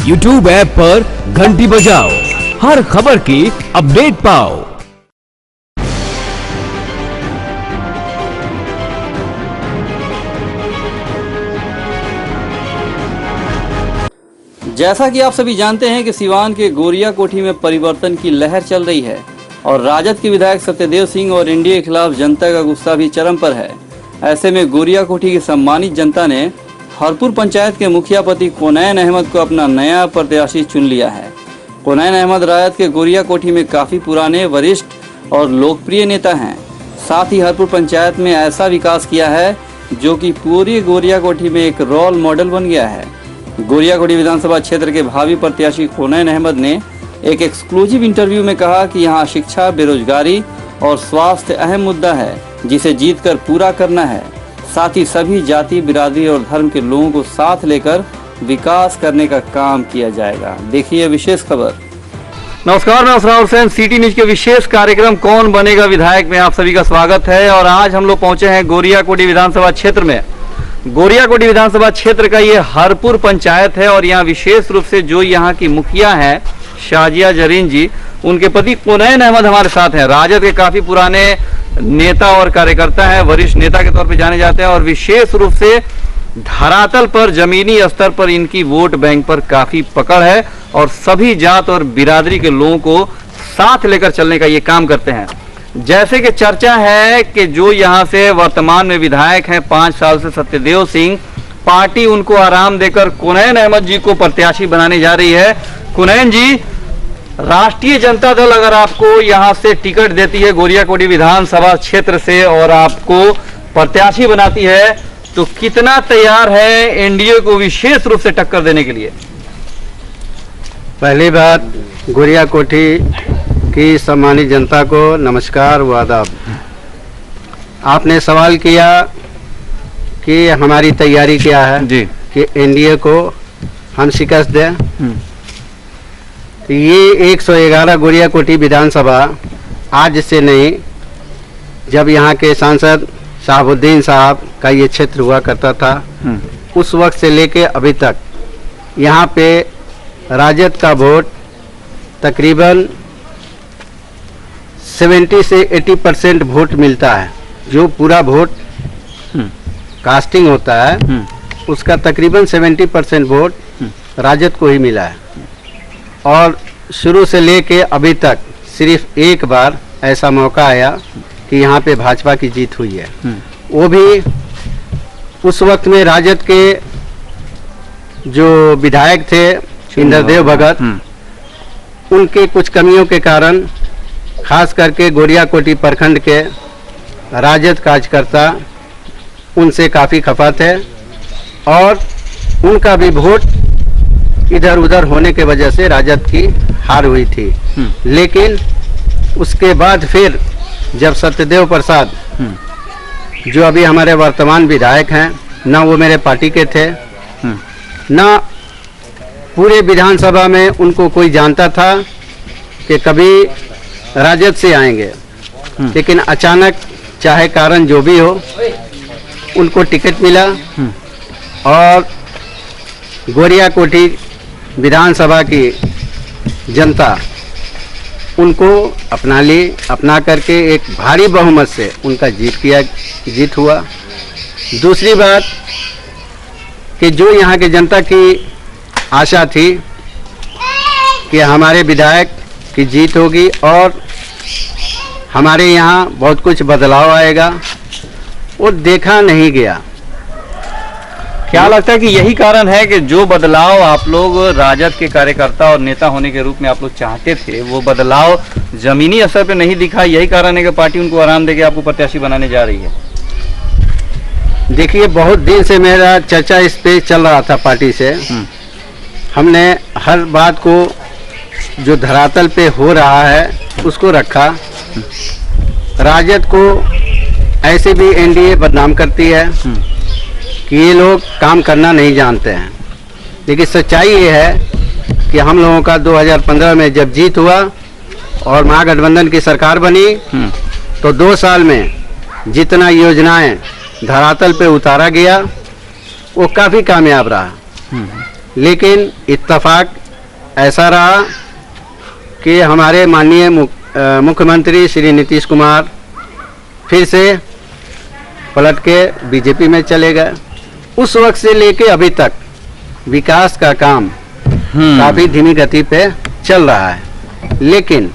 YouTube app पर घंटी बजाओ, हर खबर की अपडेट पाओ। जैसा कि आप सभी जानते हैं कि सिवान के गोरिया कोठी में परिवर्तन की लहर चल रही है और राजद के विधायक सत्यदेव सिंह और एनडीए के खिलाफ जनता का गुस्सा भी चरम पर है। ऐसे में गोरिया कोठी की सम्मानित जनता ने हरपुर पंचायत के मुखिया पति कोनैन अहमद को अपना नया प्रत्याशी चुन लिया है। कोनैन अहमद राजद के गोरिया कोठी में काफी पुराने, वरिष्ठ और लोकप्रिय नेता हैं। साथ ही हरपुर पंचायत में ऐसा विकास किया है जो कि पूरी गोरिया कोठी में एक रोल मॉडल बन गया है। गोरिया कोठी विधानसभा क्षेत्र के भावी प्रत्याशी कोनैन अहमद ने एक एक्सक्लूसिव इंटरव्यू में कहा कि यहाँ शिक्षा, बेरोजगारी और स्वास्थ्य अहम मुद्दा है जिसे जीतकर पूरा करना है। साथ ही सभी जाति, बिरादरी और धर्म के लोगों को साथ लेकर विकास करने का काम किया जाएगा। देखिए विशेष खबर। नमस्कार, मैं असरार हुसैन, सिटी न्यूज के विशेष कार्यक्रम कौन बनेगा विधायक में आप सभी का स्वागत है। और आज हम लोग पहुंचे हैं गोरिया कोठी विधानसभा क्षेत्र में। गोरिया कोठी विधानसभा क्षेत्र का ये हरपुर पंचायत है और यहाँ विशेष रूप से जो यहाँ की मुखिया है शाजिया जरीन जी, उनके पति कोनैन अहमद हमारे साथ हैं। राजद के काफी पुराने नेता और कार्यकर्ता हैं, वरिष्ठ नेता के तौर पे जाने जाते हैं और विशेष रूप से धरातल पर, जमीनी स्तर पर इनकी वोट बैंक पर काफी पकड़ है और सभी जात और बिरादरी के लोगों को साथ लेकर चलने का ये काम करते हैं। जैसे कि चर्चा है कि जो यहाँ से वर्तमान में विधायक हैं 5 साल से सत्यदेव सिंह, पार्टी उनको आराम देकर कोनैन अहमद जी को प्रत्याशी बनाने जा रही है। कोनैन जी, राष्ट्रीय जनता दल अगर आपको यहाँ से टिकट देती है गोरिया कोठी विधानसभा क्षेत्र से और आपको प्रत्याशी बनाती है तो कितना तैयार है एनडीए को विशेष रूप से टक्कर देने के लिए? पहली बात, गोरिया कोठी की सम्मानित जनता को नमस्कार व आदाब। आपने सवाल किया कि हमारी तैयारी क्या है जी, कि एनडीए को हम शिकस्त दें। ये 111 गोरिया कोठी विधानसभा आज से नहीं, जब यहाँ के सांसद शहाबुद्दीन साहब का ये क्षेत्र हुआ करता था उस वक्त से लेके अभी तक यहाँ पे राजद का वोट तकरीबन 70 से 80% वोट मिलता है। जो पूरा वोट कास्टिंग होता है उसका तकरीबन 70% वोट राजद को ही मिला है। और शुरू से लेके अभी तक सिर्फ एक बार ऐसा मौका आया कि यहाँ पे भाजपा की जीत हुई है। वो भी उस वक्त में राजद के जो विधायक थे इंद्रदेव भगत, उनके कुछ कमियों के कारण खास करके गोरिया कोठी प्रखंड के राजद कार्यकर्ता उनसे काफ़ी खफा थे और उनका भी वोट इधर उधर होने के वजह से राजद की हार हुई थी। लेकिन उसके बाद फिर जब सत्यदेव प्रसाद जो अभी हमारे वर्तमान विधायक हैं, ना वो मेरे पार्टी के थे, ना पूरे विधानसभा में उनको कोई जानता था कि कभी राजद से आएंगे, लेकिन अचानक चाहे कारण जो भी हो उनको टिकट मिला और गोरिया कोठी विधानसभा की जनता उनको अपना ली। अपना करके एक भारी बहुमत से उनका जीत हुआ। दूसरी बात कि जो यहाँ के जनता की आशा थी कि हमारे विधायक की जीत होगी और हमारे यहाँ बहुत कुछ बदलाव आएगा, वो देखा नहीं गया। क्या लगता है कि यही कारण है कि जो बदलाव आप लोग राजद के कार्यकर्ता और नेता होने के रूप में आप लोग चाहते थे, वो बदलाव जमीनी असर पे नहीं दिखा? यही कारण है कि पार्टी उनको आराम देके आपको प्रत्याशी बनाने जा रही है? देखिए, बहुत दिन से मेरा चर्चा इस पे चल रहा था पार्टी से। हमने हर बात को जो धरातल पे हो रहा है उसको रखा। राजद को ऐसे भी एनडीए बदनाम करती है कि ये लोग काम करना नहीं जानते हैं, लेकिन सच्चाई ये है कि हम लोगों का 2015 में जब जीत हुआ और महागठबंधन की सरकार बनी तो 2 साल में जितना योजनाएं धरातल पे उतारा गया वो काफ़ी कामयाब रहा। लेकिन इत्तेफाक ऐसा रहा कि हमारे माननीय मुख्यमंत्री श्री नीतीश कुमार फिर से पलट के बीजेपी में चले गए। उस वक्त से लेके अभी तक विकास का काम काफ़ी धीमी गति पे चल रहा है। लेकिन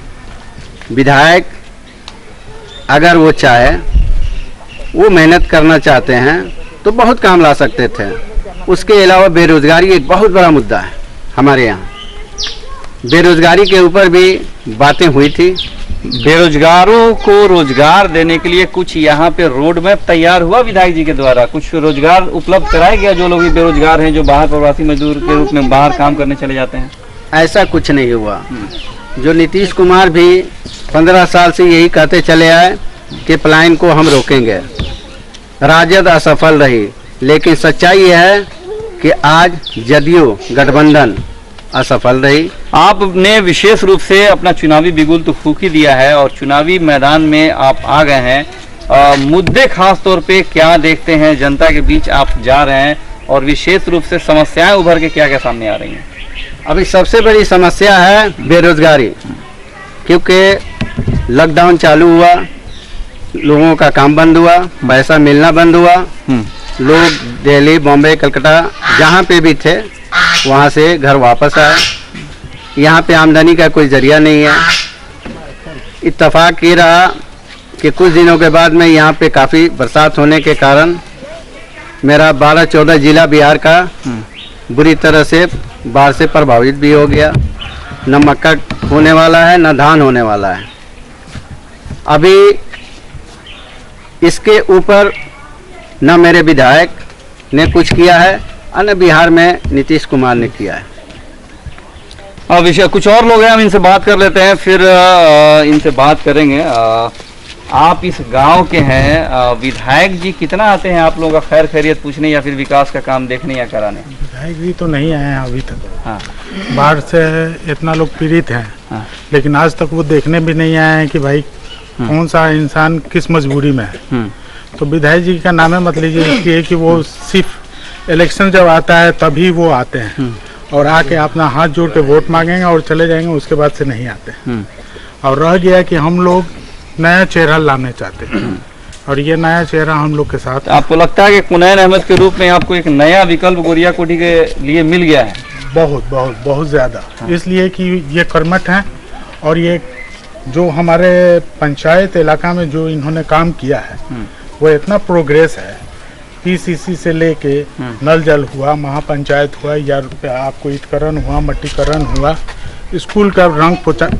विधायक अगर वो चाहे, वो मेहनत करना चाहते हैं तो बहुत काम ला सकते थे। उसके अलावा बेरोजगारी एक बहुत बड़ा मुद्दा है हमारे यहाँ। बेरोजगारी के ऊपर भी बातें हुई थी। बेरोजगारों को रोजगार देने के लिए कुछ यहाँ पे रोड मैप तैयार हुआ विधायक जी के द्वारा? कुछ रोजगार उपलब्ध कराया गया जो लोग भी बेरोजगार हैं, जो बाहर प्रवासी मजदूर के रूप में बाहर काम करने चले जाते हैं? ऐसा कुछ नहीं हुआ। जो नीतीश कुमार भी 15 साल से यही कहते चले आए कि पलायन को हम रोकेंगे। राजद असफल रही, लेकिन सच्चाई यह है कि आज जदयू गठबंधन असफल रही। आपने विशेष रूप से अपना चुनावी बिगुल तो फूंक ही दिया है और चुनावी मैदान में आप आ गए हैं। मुद्दे खास तौर पे क्या देखते हैं? जनता के बीच आप जा रहे हैं और विशेष रूप से समस्याएं उभर के क्या क्या सामने आ रही हैं? अभी सबसे बड़ी समस्या है बेरोजगारी, क्योंकि लॉकडाउन चालू हुआ, लोगों का काम बंद हुआ, पैसा मिलना बंद हुआ। लोग दिल्ली, बॉम्बे, कलकत्ता जहाँ पे भी थे वहाँ से घर वापस आए। यहाँ पे आमदनी का कोई जरिया नहीं है। इत्तेफाक ये रहा कि कुछ दिनों के बाद में यहाँ पे काफ़ी बरसात होने के कारण मेरा 12-14 जिला बिहार का बुरी तरह से बाढ़ से प्रभावित भी हो गया। न मक्का होने वाला है, न धान होने वाला है। अभी इसके ऊपर न मेरे विधायक ने कुछ किया है और न बिहार में नीतीश कुमार ने किया है। अब विषय कुछ और लोग हैं, हम इनसे बात कर लेते हैं, फिर इनसे बात करेंगे। आप इस गांव के हैं, विधायक जी कितना आते हैं आप लोगों का खैर खैरियत पूछने या फिर विकास का काम देखने या कराने? विधायक जी तो नहीं आए हैं अभी तक। हाँ। बाढ़ से इतना लोग पीड़ित हैं। हाँ। लेकिन आज तक वो देखने भी नहीं आए हैं कि भाई कौन सा इंसान किस मजबूरी में है। तो विधायक जी का नाम है, मत लीजिए इसलिए कि वो सिर्फ इलेक्शन जब आता है तभी वो आते हैं और आके अपना हाथ जोड़ के वोट मांगेंगे और चले जाएंगे, उसके बाद से नहीं आते। और रह गया कि हम लोग नया चेहरा लाने चाहते हैं और ये नया चेहरा हम लोग के साथ। आपको लगता है कि कुनैन अहमद के रूप में आपको एक नया विकल्प गोरिया कोठी के लिए मिल गया है? बहुत बहुत बहुत ज़्यादा। इसलिए कि ये कर्मठ हैं और ये जो हमारे पंचायत इलाका में जो इन्होंने काम किया है वो इतना प्रोग्रेस है। पीसीसी से लेके नल जल हुआ, महापंचायत हुआ, या आपको ईटकरण हुआ, मट्टीकरण हुआ, स्कूल का रंग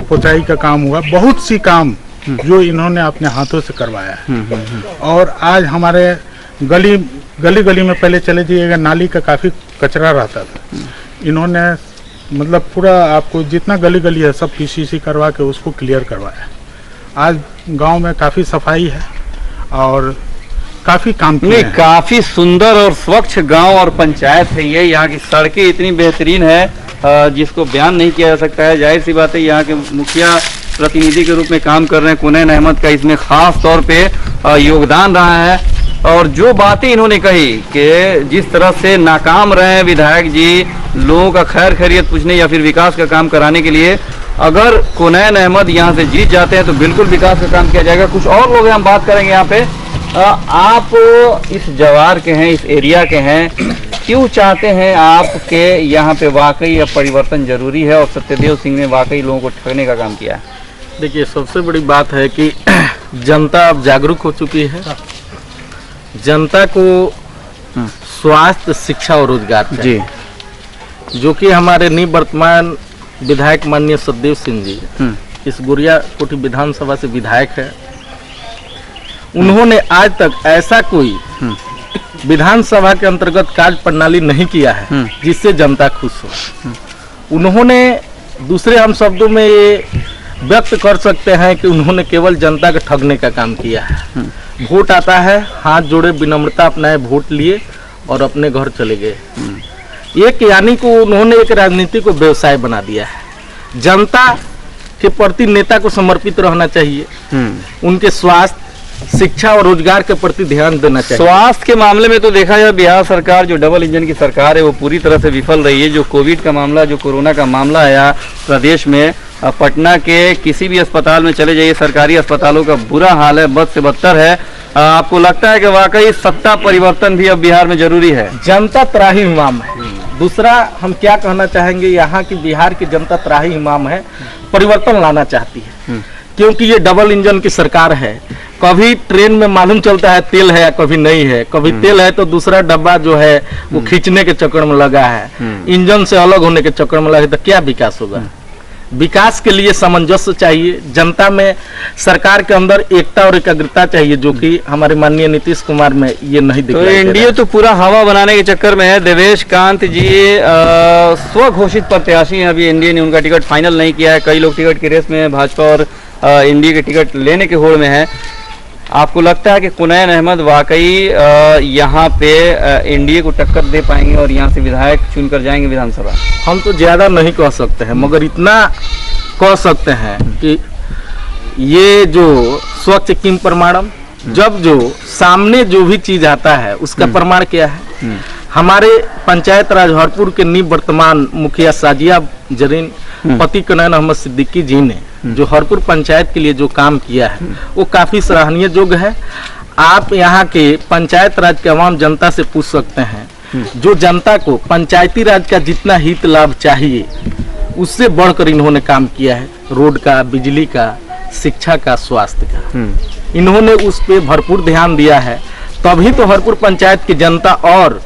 पोचाई का काम हुआ, बहुत सी काम जो इन्होंने अपने हाथों से करवाया है। और आज हमारे गली गली में पहले चले जाइएगा, नाली का काफ़ी कचरा रहता था। इन्होंने मतलब पूरा आपको जितना गली गली है सब पीसीसी करवा के उसको क्लियर करवाया। आज गांव में काफ़ी सफाई है और काफ़ी काम किया है। काफ़ी सुंदर और स्वच्छ गांव और पंचायत है ये। यहाँ की सड़कें इतनी बेहतरीन है जिसको बयान नहीं किया जा सकता है। जाहिर सी बात है यहाँ के मुखिया प्रतिनिधि के रूप में काम कर रहे हैं कुनैन अहमद का इसमें खास तौर पे योगदान रहा है। और जो बातें इन्होंने कही कि जिस तरह से नाकाम रहे हैं विधायक जी लोगों का खैर खैरियत पूछने या फिर विकास का काम कराने के लिए, अगर कुनैन अहमद यहाँ से जीत जाते हैं तो बिल्कुल विकास का काम किया जाएगा। कुछ और लोग हैं, हम बात करेंगे यहाँ पे। आप इस जवार के हैं, इस एरिया के हैं, क्यों चाहते हैं आप कि यहाँ पे वाकई अब परिवर्तन जरूरी है और सत्यदेव सिंह ने वाकई लोगों को ठगने का काम किया है? देखिए, सबसे बड़ी बात है कि जनता अब जागरूक हो चुकी है। जनता को स्वास्थ्य, शिक्षा और रोजगार जी, जो कि हमारे निवर्तमान विधायक माननीय सत्यदेव सिंह जी इस गोरिया कोठी विधानसभा से विधायक है। उन्होंने आज तक ऐसा कोई विधानसभा के अंतर्गत कार्य प्रणाली नहीं किया है जिससे जनता खुश हो। उन्होंने दूसरे हम शब्दों में ये व्यक्त कर सकते हैं कि उन्होंने केवल जनता के ठगने का काम किया है। वोट आता है, हाथ जोड़े, विनम्रता अपनाए, वोट लिए और अपने घर चले गए। एक यानी को उन्होंने एक राजनीति को व्यवसाय बना दिया है। जनता के प्रति नेता को समर्पित रहना चाहिए। उनके स्वास्थ्य, शिक्षा और रोजगार के प्रति ध्यान देना चाहिए। स्वास्थ्य के मामले में तो देखा जाए बिहार सरकार जो डबल इंजन की सरकार है वो पूरी तरह से विफल रही है। जो कोविड का मामला, जो कोरोना का मामला आया प्रदेश में, पटना के किसी भी अस्पताल में चले जाइए, सरकारी अस्पतालों का बुरा हाल है, बद से बदतर है। आपको लगता है कि वाकई सत्ता परिवर्तन भी अब बिहार में जरूरी है? जनता त्राही इमाम है। दूसरा हम क्या कहना चाहेंगे, यहाँ की बिहार की जनता त्राही इमाम है, परिवर्तन लाना चाहती है, क्योंकि ये डबल इंजन की सरकार है। कभी ट्रेन में मालूम चलता है तेल है या कभी नहीं है, कभी तेल है तो दूसरा डब्बा जो है वो खींचने के चक्कर में लगा है, इंजन से अलग होने के चक्कर में लगा है, तो क्या विकास होगा? विकास के लिए सामंजस्य चाहिए, जनता में, सरकार के अंदर एकता और एकाग्रता चाहिए, जो कि हमारे माननीय नीतीश कुमार में ये नहीं दिख तो रहा है। एनडीए तो पूरा हवा बनाने के चक्कर में है। देवेश कांत जी स्व घोषित प्रत्याशी हैं, अभी एनडीए ने उनका टिकट फाइनल नहीं किया है। कई लोग टिकट की रेस में है, भाजपा और एनडीए के टिकट लेने के होड़ में है। आपको लगता है कि कुनैन अहमद वाकई यहाँ पे एनडीए को टक्कर दे पाएंगे और यहाँ से विधायक चुनकर जाएंगे विधानसभा? हम तो ज्यादा नहीं कह सकते हैं, मगर इतना कह सकते हैं कि ये जो स्वच्छ किम प्रमाणम, जब जो सामने जो भी चीज आता है उसका प्रमाण क्या है। हमारे पंचायत राज हरपुर के निवर्तमान मुखिया साजिया जरीन पति कुनैन अहमद सिद्दीकी जी ने जो हरपुर पंचायत के लिए जो काम किया है वो काफी सराहनीय योग्य है। आप यहाँ के पंचायत राज के आवाम जनता से पूछ सकते हैं, जो जनता को पंचायती राज का जितना हित लाभ चाहिए उससे बढ़कर इन्होंने काम किया है। रोड का, बिजली का, शिक्षा का, स्वास्थ्य का, इन्होंने उस पे भरपूर ध्यान दिया है। तभी तो हरपुर पंचायत की जनता और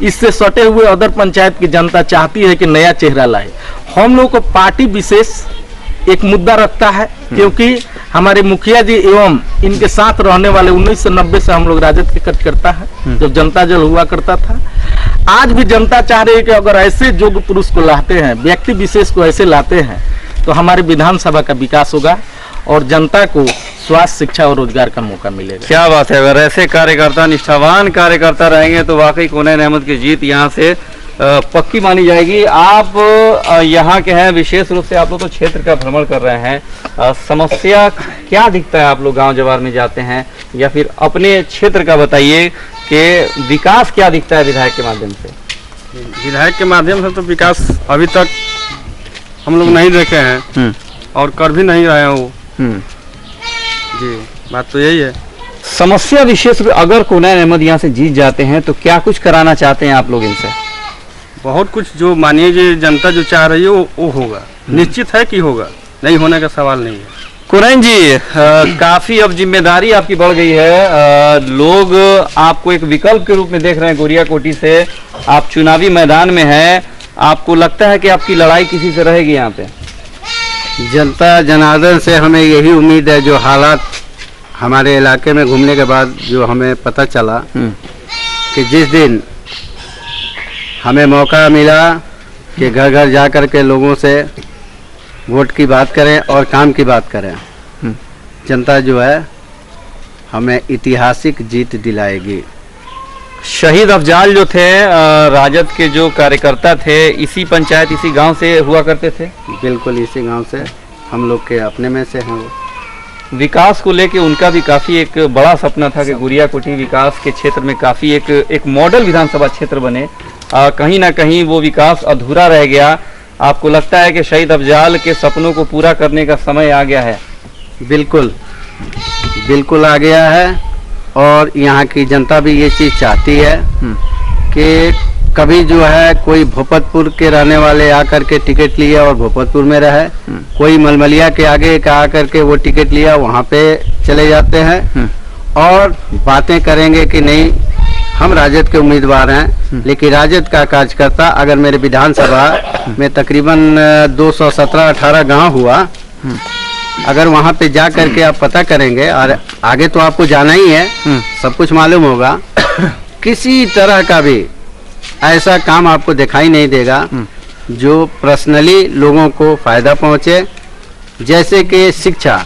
इससे सटे हुए अदर पंचायत की जनता चाहती है कि नया चेहरा लाए। हम लोग को पार्टी विशेष एक मुद्दा रखता है, क्योंकि हमारे मुखिया जी एवं इनके साथ रहने वाले 1990 से हम लोग राजद के कार्यकर्ता है, जब जनता दल हुआ करता था। आज भी जनता चाह रही है कि अगर ऐसे योग्य पुरुष को लाते हैं, व्यक्ति विशेष को ऐसे लाते हैं, तो हमारे विधानसभा का विकास होगा और जनता को स्वास्थ्य, शिक्षा और रोजगार का मौका मिलेगा। क्या बात है, अगर ऐसे कार्यकर्ता, निष्ठावान कार्यकर्ता रहेंगे तो वाकई कुनैन अहमद की जीत यहाँ से पक्की मानी जाएगी। आप यहाँ के हैं, विशेष रूप से आप लोग तो क्षेत्र का भ्रमण कर रहे हैं, समस्या क्या दिखता है? आप लोग गांव जवार में जाते हैं या फिर अपने क्षेत्र का बताइए कि विकास क्या दिखता है विधायक के माध्यम से? विधायक के माध्यम से तो विकास अभी तक हम लोग नहीं देखे हैं और कर भी नहीं रहे हैं वो। जी, बात तो यही है। समस्या विशेष रूप, अगर कुनैन अहमद यहाँ से जीत जाते हैं तो क्या कुछ कराना चाहते हैं आप लोग इनसे? बहुत कुछ जो मानिए जो जनता जो चाह रही है वो होगा, निश्चित है कि होगा, नहीं होने का सवाल नहीं है। कुनैन जी, काफी अब जिम्मेदारी आपकी बढ़ गई है, लोग आपको एक विकल्प के रूप में देख रहे हैं। गोरिया कोठी से आप चुनावी मैदान में हैं, आपको लगता है कि आपकी लड़ाई किसी से रहेगी यहाँ पे? जनता जनार्दन से हमें यही उम्मीद है, जो हालात हमारे इलाके में घूमने के बाद जो हमें पता चला कि जिस दिन हमें मौका मिला कि घर घर जा कर के लोगों से वोट की बात करें और काम की बात करें, जनता जो है हमें ऐतिहासिक जीत दिलाएगी। शहीद अफजाल जो थे, राजद के जो कार्यकर्ता थे, इसी पंचायत, इसी गांव से हुआ करते थे? बिल्कुल इसी गांव से, हम लोग के अपने में से हैं वो। विकास को लेके उनका भी काफी एक बड़ा सपना था कि गोरिया कोठी विकास के क्षेत्र में काफी एक मॉडल विधानसभा क्षेत्र बने। कहीं ना कहीं वो विकास अधूरा रह गया। आपको लगता है कि शहीद अफजाल के सपनों को पूरा करने का समय आ गया है? बिल्कुल बिल्कुल आ गया है, और यहाँ की जनता भी ये चीज़ चाहती है कि कभी जो है कोई भोपतपुर के रहने वाले आकर के टिकट लिया और भोपतपुर में रहे, कोई मलमलिया के आगे का आकर के वो टिकट लिया वहाँ पे चले जाते हैं और बातें करेंगे कि नहीं हम राजद के उम्मीदवार हैं। लेकिन राजद का कार्यकर्ता अगर मेरे विधानसभा में तकरीबन 217-18 गांव हुआ, अगर वहां पे जा करके आप पता करेंगे, और आगे तो आपको जाना ही है, सब कुछ मालूम होगा, किसी तरह का भी ऐसा काम आपको दिखाई नहीं देगा जो पर्सनली लोगों को फायदा पहुंचे। जैसे कि शिक्षा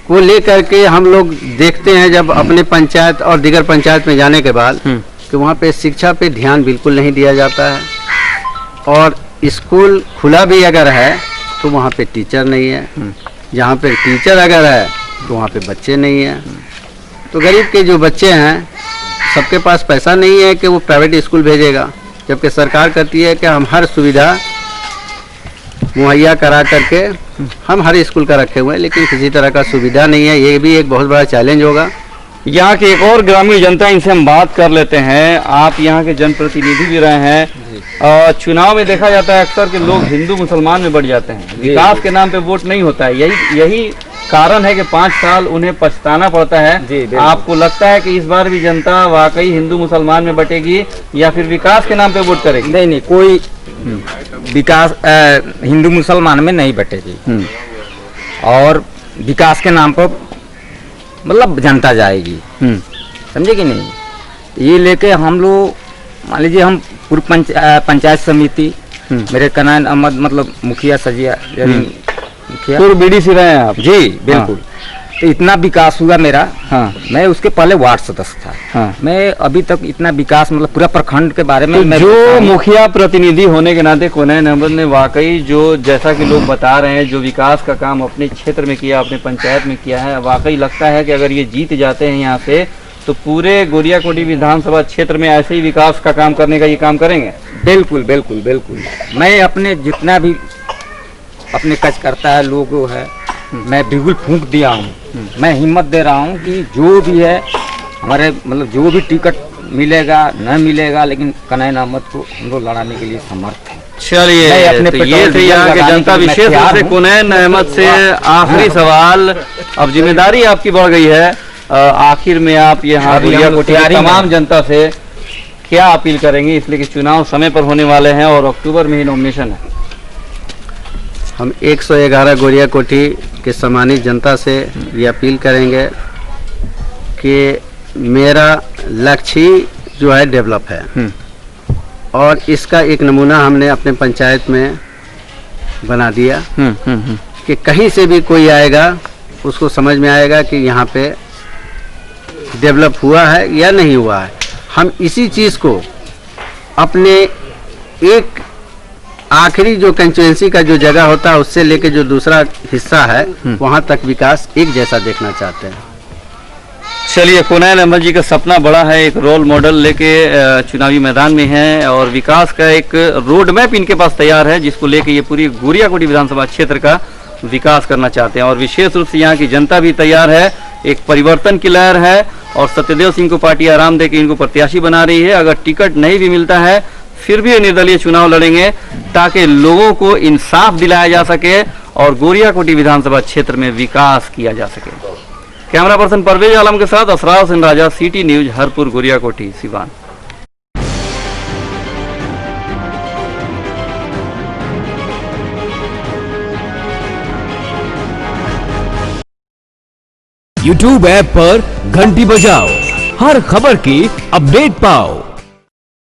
को लेकर के हम लोग देखते हैं जब अपने पंचायत और दीगर पंचायत में जाने के बाद कि वहाँ पे शिक्षा पे ध्यान बिल्कुल नहीं दिया जाता है, और स्कूल खुला भी अगर है तो वहाँ पे टीचर नहीं है, जहाँ पे टीचर अगर है तो वहाँ पे बच्चे नहीं हैं। तो गरीब के जो बच्चे हैं सबके पास पैसा नहीं है कि वो प्राइवेट स्कूल भेजेगा, जबकि सरकार कहती है कि हम हर सुविधा मुहैया करा करके हम हर स्कूल का रखे हुए हैं, लेकिन किसी तरह का सुविधा नहीं है। ये भी एक बहुत बड़ा चैलेंज होगा। यहाँ के एक और ग्रामीण जनता, इनसे हम बात कर लेते हैं। आप यहाँ के जनप्रतिनिधि भी रहे हैं। चुनाव में देखा जाता है अक्सर कि लोग हिंदू मुसलमान में बढ़ जाते हैं, विकास के नाम पे वोट नहीं होता है। यही कारण है कि 5 साल उन्हें पछताना पड़ता है। आपको लगता है कि इस बार भी जनता वाकई हिंदू मुसलमान में बटेगी या फिर विकास के नाम पे वोट करेगी? नहीं, कोई विकास हिंदू मुसलमान में नहीं बटेगी और विकास के नाम पर मतलब जनता जाएगी, समझे कि नहीं। ये लेके हम लोग मान लीजिए हम पूर्व पंचायत समिति, मेरे कनान अहमद मतलब मुखिया सजिया मुखिया पूर्व बीडीसी रहे हैं आप? जी बिल्कुल। तो इतना विकास हुआ मेरा। हाँ। मैं उसके पहले वार्ड सदस्य था। हाँ। मैं अभी तक इतना विकास मतलब पूरा प्रखंड के बारे में तो मैं जो मुखिया प्रतिनिधि होने के नाते कुनैन अहमद ने वाकई जो जैसा कि लोग बता रहे हैं जो विकास का काम अपने क्षेत्र में किया, अपने पंचायत में किया है, वाकई लगता है कि अगर ये जीत जाते हैं यहाँ से तो पूरे गोरियाकोटी विधानसभा क्षेत्र में ऐसे ही विकास का काम करने का ये काम करेंगे। बिल्कुल बिल्कुल बिल्कुल। मैं अपने जितना भी अपने कार्यकर्ता है लोग है मैं बिल्कुल फूंक दिया हूँ। मैं हिम्मत दे रहा हूँ कि जो भी है हमारे मतलब जो भी टिकट मिलेगा न मिलेगा, लेकिन कनैन अहमद को हम लोग लड़ाने के लिए समर्थ हैं। चलिए, तो ये थे यहाँ के जनता, विशेष रूप से कुनैन अहमद से आखिरी सवाल। अब जिम्मेदारी आपकी बढ़ गई है, आखिर में आप यहाँ गोरियाकोटी की तमाम जनता से क्या अपील करेंगे, इसलिए कि चुनाव समय पर होने वाले हैं और अक्टूबर में ही नॉमिनेशन है? हम 111 गोरियाकोटी के सम्मानित जनता से ये अपील करेंगे कि मेरा लक्ष्य ही जो है डेवलप है और इसका एक नमूना हमने अपने पंचायत में बना दिया कि कहीं से भी कोई आएगा उसको समझ में आएगा कि यहाँ पे डेवलप हुआ है या नहीं हुआ है। हम इसी चीज़ को अपने एक आखिरी जो कंस्टिट्यूएंसी का जो जगह होता है उससे लेके जो दूसरा हिस्सा है वहाँ तक विकास एक जैसा देखना चाहते हैं। चलिए, कुनैन अहमद जी का सपना बड़ा है, एक रोल मॉडल लेके चुनावी मैदान में हैं और विकास का एक रोड मैप इनके पास तैयार है जिसको लेके ये पूरी गोरियाकोटी विधानसभा क्षेत्र का विकास करना चाहते हैं। और विशेष रूप से यहाँ की जनता भी तैयार है, एक परिवर्तन की लहर है और सत्यदेव सिंह को पार्टी आराम दे के इनको प्रत्याशी बना रही है। अगर टिकट नहीं भी मिलता है फिर भी ये निर्दलीय चुनाव लड़ेंगे ताकि लोगों को इंसाफ दिलाया जा सके और गोरियाकोटी विधानसभा क्षेत्र में विकास किया जा सके। कैमरा पर्सन परवेज आलम के साथ Asrar Hussain Raja, city news, Harpur, Goriyakoti, Siwan. YouTube app पर घंटी बजाओ, हर खबर की अपडेट पाओ।